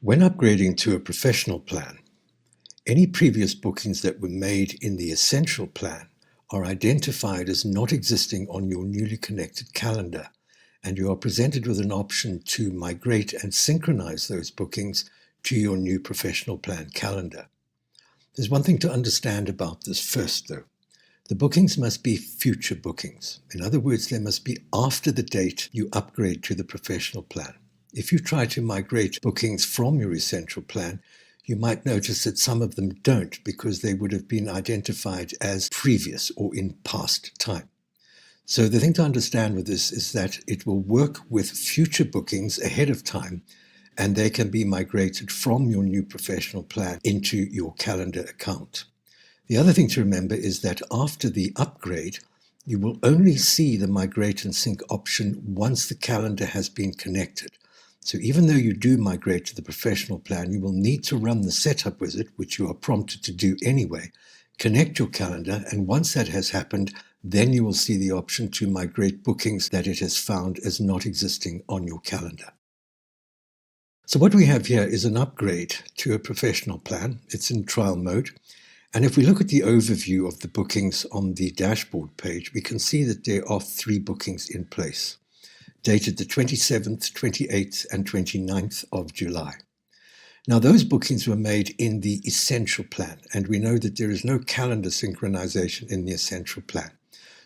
When upgrading to a professional plan, any previous bookings that were made in the essential plan are identified as not existing on your newly connected calendar, and you are presented with an option to migrate and synchronize those bookings to your new professional plan calendar. There's one thing to understand about this first, though. The bookings must be future bookings. In other words, they must be after the date you upgrade to the professional plan. If you try to migrate bookings from your essential plan, you might notice that some of them don't because they would have been identified as previous or in past time. So the thing to understand with this is that it will work with future bookings ahead of time, and they can be migrated from your new professional plan into your calendar account. The other thing to remember is that after the upgrade, you will only see the migrate and sync option once the calendar has been connected. So even though you do migrate to the professional plan, you will need to run the setup wizard, which you are prompted to do anyway, connect your calendar, and once that has happened, then you will see the option to migrate bookings that it has found as not existing on your calendar. So what we have here is an upgrade to a professional plan. It's in trial mode. And if we look at the overview of the bookings on the dashboard page, we can see that there are 3 bookings in place, dated the 27th, 28th, and 29th of July. Now, those bookings were made in the essential plan, and we know that there is no calendar synchronization in the essential plan.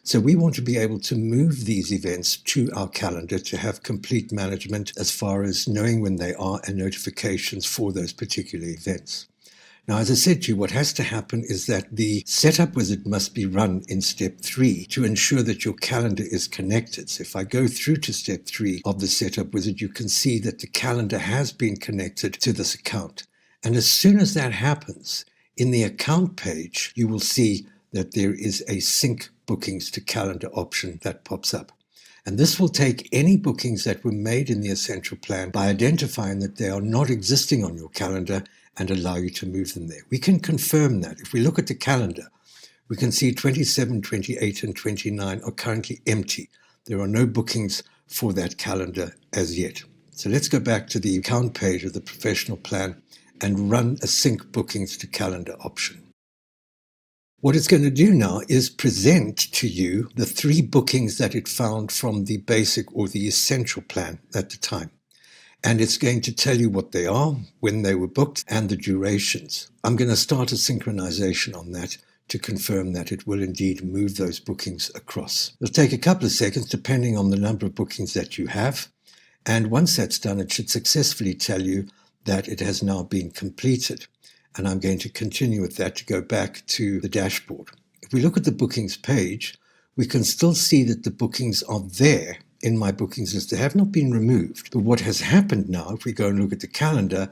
So we want to be able to move these events to our calendar to have complete management as far as knowing when they are and notifications for those particular events. Now, as I said to you, what has to happen is that the setup wizard must be run in step 3 to ensure that your calendar is connected. So if I go through to step 3 of the setup wizard, you can see that the calendar has been connected to this account. And as soon as that happens, in the account page, you will see that there is a sync bookings to calendar option that pops up. And this will take any bookings that were made in the essential plan by identifying that they are not existing on your calendar and allow you to move them there. We can confirm that. If we look at the calendar, we can see 27, 28, and 29 are currently empty. There are no bookings for that calendar as yet. So let's go back to the account page of the professional plan and run a sync bookings to calendar option. What it's going to do now is present to you the 3 bookings that it found from the basic or the essential plan at the time. And it's going to tell you what they are, when they were booked, and the durations. I'm going to start a synchronization on that to confirm that it will indeed move those bookings across. It'll take a couple of seconds depending on the number of bookings that you have. And once that's done, it should successfully tell you that it has now been completed. And I'm going to continue with that to go back to the dashboard. If we look at the bookings page, we can still see that the bookings are there in my bookings list. They have not been removed. But what has happened now, if we go and look at the calendar,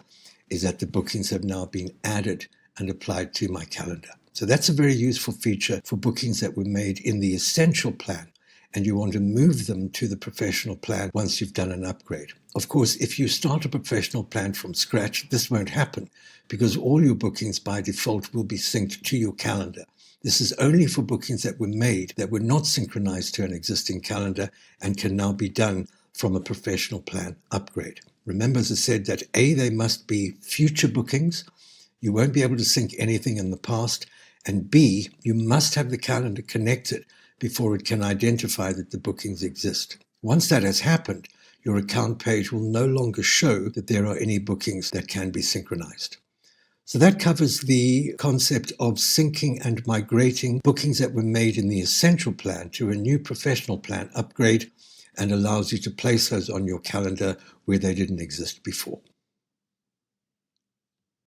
is that the bookings have now been added and applied to my calendar. So that's a very useful feature for bookings that were made in the essential plan, and you want to move them to the professional plan once you've done an upgrade. Of course, if you start a professional plan from scratch, this won't happen because all your bookings by default will be synced to your calendar. This is only for bookings that were made that were not synchronized to an existing calendar and can now be done from a professional plan upgrade. Remember, as I said, that A, they must be future bookings. You won't be able to sync anything in the past. And B, you must have the calendar connected before it can identify that the bookings exist. Once that has happened, your account page will no longer show that there are any bookings that can be synchronized. So that covers the concept of syncing and migrating bookings that were made in the essential plan to a new professional plan upgrade, and allows you to place those on your calendar where they didn't exist before.